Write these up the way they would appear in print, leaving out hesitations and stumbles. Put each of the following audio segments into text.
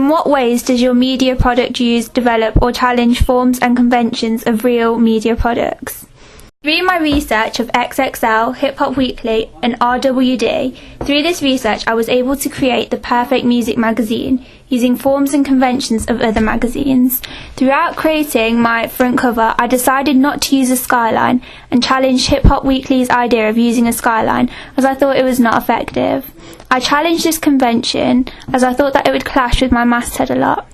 In what ways does your media product use, develop or challenge forms and conventions of real media products? Through my research of XXL, Hip Hop Weekly and RWD, through this research I was able to create the perfect music magazine using forms and conventions of other magazines. Throughout creating my front cover, I decided not to use a skyline and challenged Hip Hop Weekly's idea of using a skyline as I thought it was not effective. I challenged this convention as I thought that it would clash with my masthead a lot.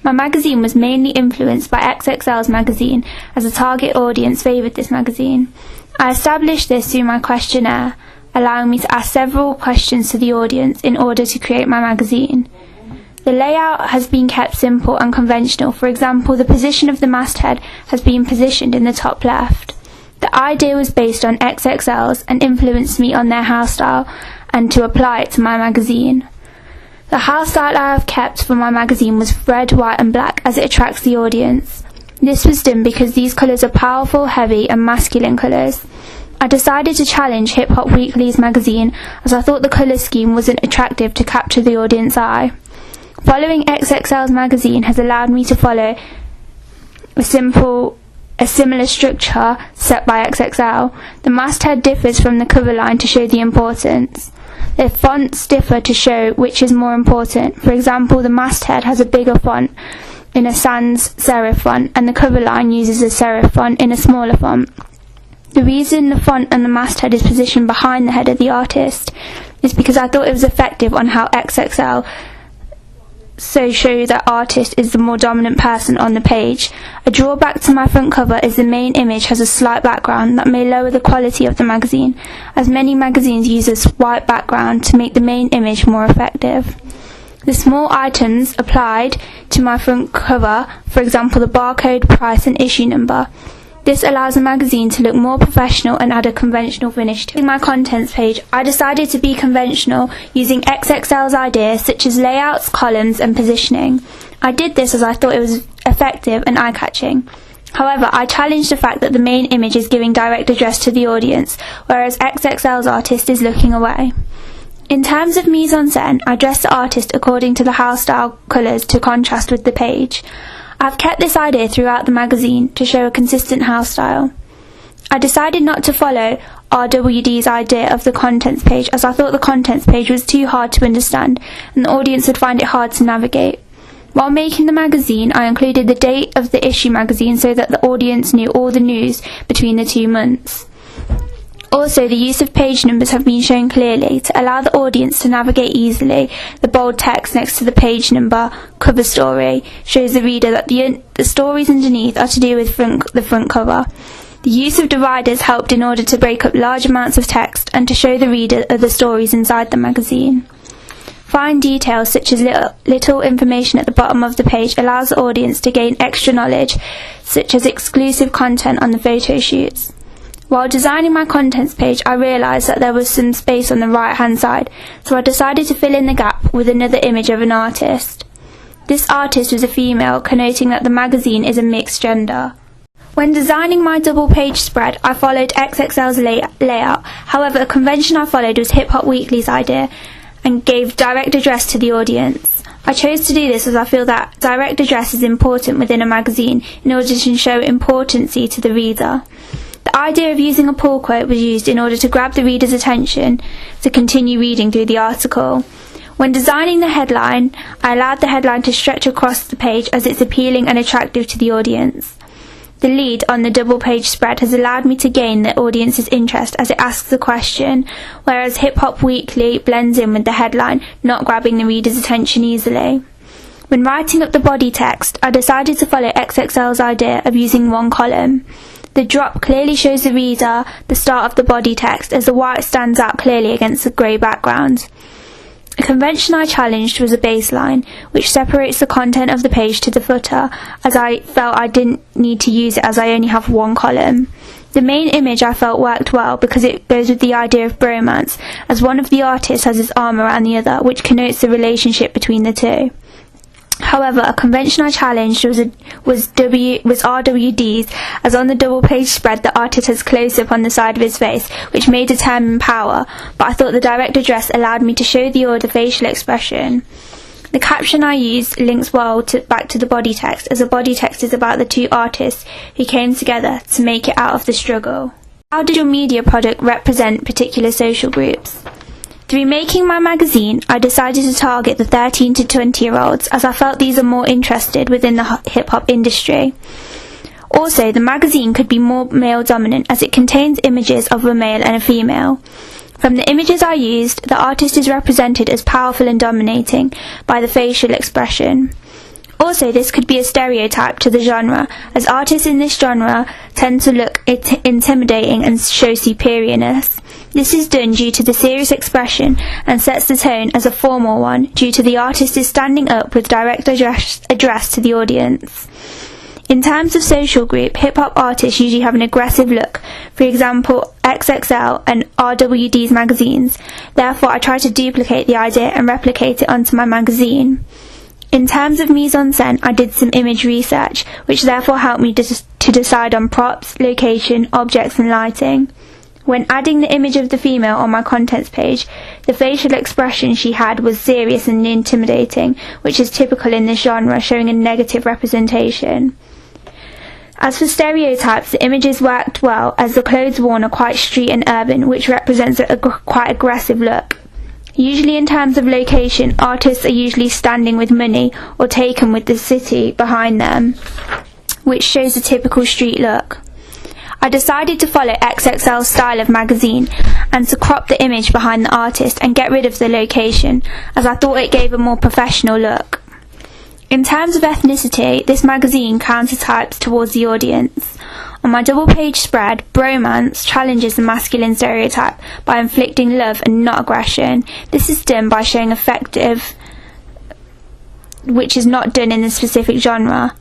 My magazine was mainly influenced by XXL's magazine, as the target audience favoured this magazine. I established this through my questionnaire, allowing me to ask several questions to the audience in order to create my magazine. The layout has been kept simple and conventional. For example, the position of the masthead has been positioned in the top left. The idea was based on XXL's and influenced me on their hairstyle and to apply it to my magazine. The hairstyle I have kept for my magazine was red, white and black as it attracts the audience. This was done because these colours are powerful, heavy and masculine colours. I decided to challenge Hip Hop Weekly's magazine as I thought the colour scheme wasn't attractive to capture the audience eye. Following XXL's magazine has allowed me to follow a similar structure set by XXL. The masthead differs from the cover line to show the importance. The fonts differ to show which is more important. For example, the masthead has a bigger font in a sans serif font and the cover line uses a serif font in a smaller font. The reason the font and the masthead is positioned behind the head of the artist is because I thought it was effective on how XXL so show that artist is the more dominant person on the page. A drawback to my front cover is the main image has a slight background that may lower the quality of the magazine, as many magazines use a white background to make the main image more effective. The small items applied to my front cover, for example the barcode, price and issue number. This allows the magazine to look more professional and add a conventional finish to my contents page. I decided to be conventional using XXL's ideas such as layouts, columns and positioning. I did this as I thought it was effective and eye-catching. However, I challenged the fact that the main image is giving direct address to the audience, whereas XXL's artist is looking away. In terms of mise-en-scène, I dressed the artist according to the hairstyle colours to contrast with the page. I've kept this idea throughout the magazine to show a consistent hairstyle. I decided not to follow RWD's idea of the contents page as I thought the contents page was too hard to understand and the audience would find it hard to navigate. While making the magazine, I included the date of the issue magazine so that the audience knew all the news between the 2 months. Also, the use of page numbers have been shown clearly to allow the audience to navigate easily. The bold text next to the page number, cover story, shows the reader that the stories underneath are to do with the front cover. The use of dividers helped in order to break up large amounts of text and to show the reader other stories inside the magazine. Fine details such as little information at the bottom of the page allows the audience to gain extra knowledge, such as exclusive content on the photo shoots. While designing my contents page, I realised that there was some space on the right hand side, so I decided to fill in the gap with another image of an artist. This artist was a female, connoting that the magazine is a mixed gender. When designing my double page spread, I followed XXL's layout. However, a convention I followed was Hip Hop Weekly's idea and gave direct address to the audience. I chose to do this as I feel that direct address is important within a magazine in order to show importance to the reader. The idea of using a pull quote was used in order to grab the reader's attention to continue reading through the article. When designing the headline, I allowed the headline to stretch across the page as it's appealing and attractive to the audience. The lead on the double page spread has allowed me to gain the audience's interest as it asks a question, whereas Hip Hop Weekly blends in with the headline, not grabbing the reader's attention easily. When writing up the body text, I decided to follow XXL's idea of using one column. The drop clearly shows the reader the start of the body text as the white stands out clearly against the grey background. A convention I challenged was a baseline, which separates the content of the page to the footer, as I felt I didn't need to use it as I only have one column. The main image I felt worked well because it goes with the idea of bromance, as one of the artists has his arm around the other, which connotes the relationship between the two. However, a convention I challenged was RWD's, as on the double page spread the artist has close-up on the side of his face, which may determine power, but I thought the direct address allowed me to show the facial expression. The caption I used links well back to the body text, as the body text is about the two artists who came together to make it out of the struggle. How did your media product represent particular social groups? Through making my magazine, I decided to target the 13 to 20-year-olds, as I felt these are more interested within the hip-hop industry. Also, the magazine could be more male-dominant as it contains images of a male and a female. From the images I used, the artist is represented as powerful and dominating by the facial expression. Also, this could be a stereotype to the genre, as artists in this genre tend to look intimidating and show superiorness. This is done due to the serious expression and sets the tone as a formal one due to the artist is standing up with direct address to the audience. In terms of social group, hip-hop artists usually have an aggressive look, for example XXL and RWD's magazines. Therefore, I try to duplicate the idea and replicate it onto my magazine. In terms of mise-en-scène, I did some image research, which therefore helped me to decide on props, location, objects and lighting. When adding the image of the female on my contents page, the facial expression she had was serious and intimidating, which is typical in this genre, showing a negative representation. As for stereotypes, the images worked well, as the clothes worn are quite street and urban, which represents a quite aggressive look. Usually in terms of location, artists are usually standing with money or taken with the city behind them, which shows a typical street look. I decided to follow XXL's style of magazine and to crop the image behind the artist and get rid of the location, as I thought it gave a more professional look. In terms of ethnicity, this magazine countertypes towards the audience. On my double-page spread, Bromance challenges the masculine stereotype by inflicting love and not aggression. This is done by showing affective, which is not done in the specific genre.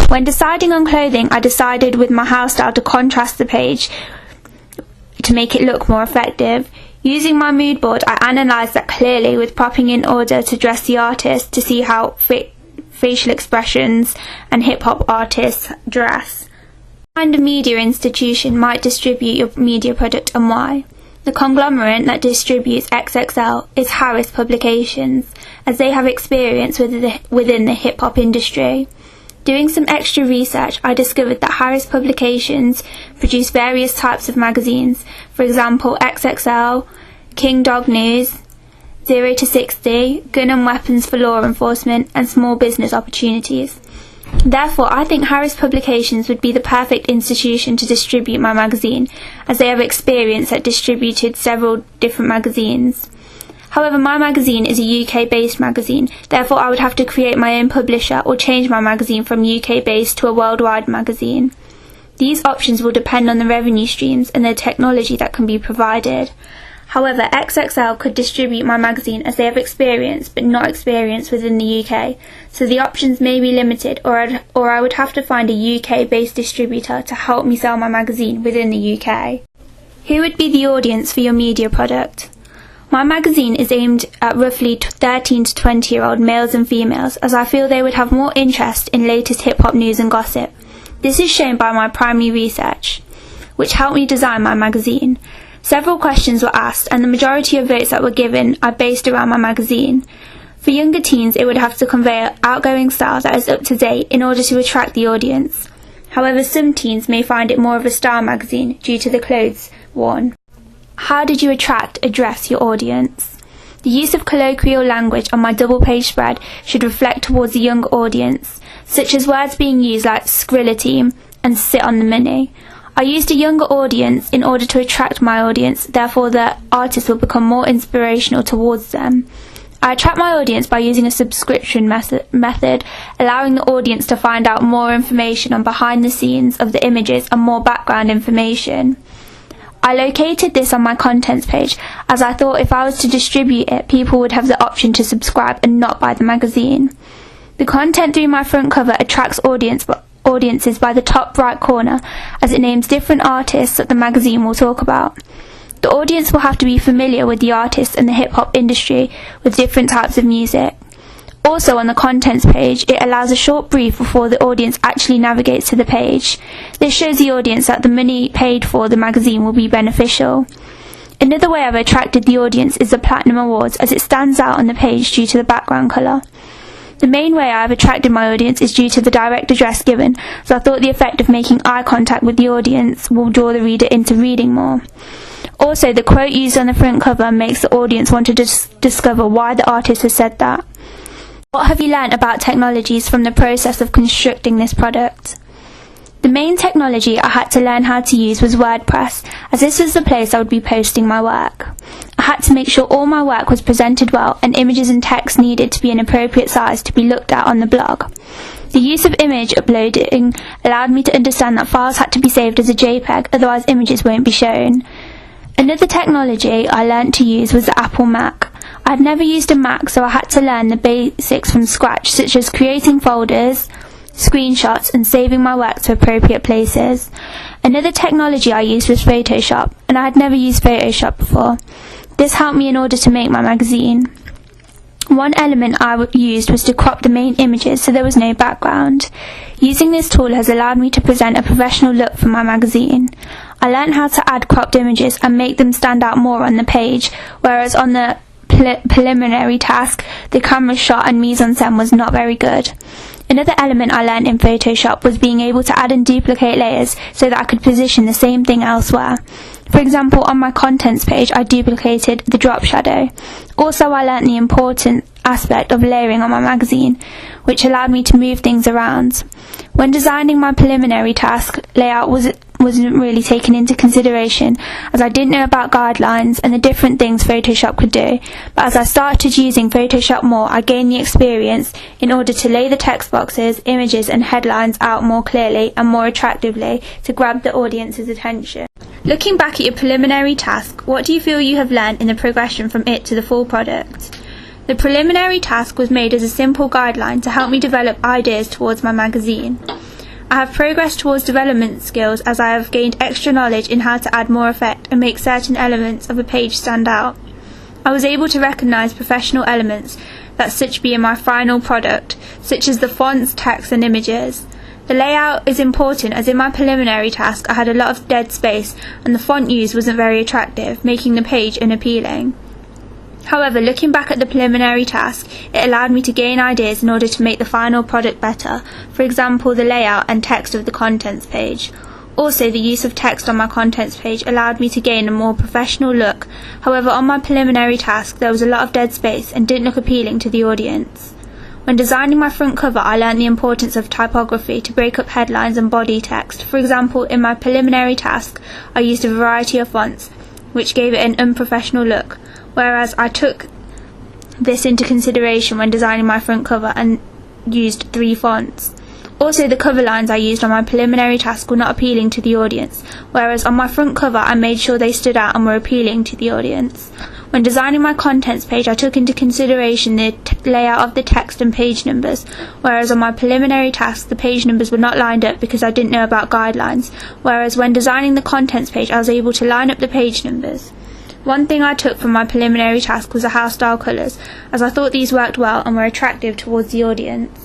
When deciding on clothing, I decided with my house style to contrast the page to make it look more effective. Using my mood board, I analysed that clearly with propping in order to dress the artist to see how facial expressions and hip-hop artists dress. What kind of media institution might distribute your media product and why? The conglomerate that distributes XXL is Harris Publications, as they have experience within the hip-hop industry. Doing some extra research, I discovered that Harris Publications produce various types of magazines, for example XXL, King Dog News, 0 to 60, Gun and Weapons for Law Enforcement, and Small Business Opportunities. Therefore, I think Harris Publications would be the perfect institution to distribute my magazine, as they have experience that distributed several different magazines. However, my magazine is a UK-based magazine, therefore I would have to create my own publisher or change my magazine from UK-based to a worldwide magazine. These options will depend on the revenue streams and the technology that can be provided. However, XXL could distribute my magazine as they have experience but not experience within the UK, so the options may be limited, or I would have to find a UK-based distributor to help me sell my magazine within the UK. Who would be the audience for your media product? My magazine is aimed at roughly 13 to 20-year-old males and females, as I feel they would have more interest in latest hip-hop news and gossip. This is shown by my primary research, which helped me design my magazine. Several questions were asked, and the majority of votes that were given are based around my magazine. For younger teens, it would have to convey an outgoing style that is up to date in order to attract the audience. However, some teens may find it more of a style magazine due to the clothes worn. How did you address your audience? The use of colloquial language on my double-page spread should reflect towards a young audience, such as words being used like Skrilla team and sit on the money. I used a younger audience in order to attract my audience, therefore the artist will become more inspirational towards them. I attract my audience by using a subscription method, allowing the audience to find out more information on behind the scenes of the images and more background information. I located this on my contents page, as I thought if I was to distribute it, people would have the option to subscribe and not buy the magazine. The content through my front cover attracts audiences by the top right corner, as it names different artists that the magazine will talk about. The audience will have to be familiar with the artists and the hip-hop industry with different types of music. Also on the contents page, it allows a short brief before the audience actually navigates to the page. This shows the audience that the money paid for the magazine will be beneficial. Another way I've attracted the audience is the Platinum Awards, as it stands out on the page due to the background colour. The main way I've attracted my audience is due to the direct address given, so I thought the effect of making eye contact with the audience will draw the reader into reading more. Also, the quote used on the front cover makes the audience want to discover why the artist has said that. What have you learnt about technologies from the process of constructing this product? The main technology I had to learn how to use was WordPress, as this was the place I would be posting my work. I had to make sure all my work was presented well and images and text needed to be an appropriate size to be looked at on the blog. The use of image uploading allowed me to understand that files had to be saved as a JPEG, otherwise images won't be shown. Another technology I learnt to use was the Apple Mac. I had never used a Mac, so I had to learn the basics from scratch, such as creating folders, screenshots and saving my work to appropriate places. Another technology I used was Photoshop, and I had never used Photoshop before. This helped me in order to make my magazine. One element I used was to crop the main images so there was no background. Using this tool has allowed me to present a professional look for my magazine. I learned how to add cropped images and make them stand out more on the page, whereas on the preliminary task, the camera shot and mise-en-scène was not very good. Another element I learned in Photoshop was being able to add and duplicate layers so that I could position the same thing elsewhere. For example, on my contents page I duplicated the drop shadow. Also, I learnt the important aspect of layering on my magazine, which allowed me to move things around. When designing my preliminary task, layout wasn't really taken into consideration, as I didn't know about guidelines and the different things Photoshop could do, but as I started using Photoshop more, I gained the experience in order to lay the text boxes, images and headlines out more clearly and more attractively to grab the audience's attention. Looking back at your preliminary task, what do you feel you have learned in the progression from it to the full product? The preliminary task was made as a simple guideline to help me develop ideas towards my magazine. I have progressed towards development skills as I have gained extra knowledge in how to add more effect and make certain elements of a page stand out. I was able to recognise professional elements that such be in my final product, such as the fonts, text and images. The layout is important, as in my preliminary task I had a lot of dead space and the font used wasn't very attractive, making the page unappealing. However, looking back at the preliminary task, it allowed me to gain ideas in order to make the final product better, for example the layout and text of the contents page. Also, the use of text on my contents page allowed me to gain a more professional look. However, on my preliminary task there was a lot of dead space and didn't look appealing to the audience. When designing my front cover, I learned the importance of typography to break up headlines and body text. For example, in my preliminary task I used a variety of fonts, which gave it an unprofessional look, whereas I took this into consideration when designing my front cover and used 3 fonts. Also, the cover lines I used on my preliminary task were not appealing to the audience, whereas on my front cover I made sure they stood out and were appealing to the audience. When designing my contents page, I took into consideration the layout of the text and page numbers, whereas on my preliminary task the page numbers were not lined up because I didn't know about guidelines, whereas when designing the contents page I was able to line up the page numbers. One thing I took from my preliminary task was the house style colours, as I thought these worked well and were attractive towards the audience.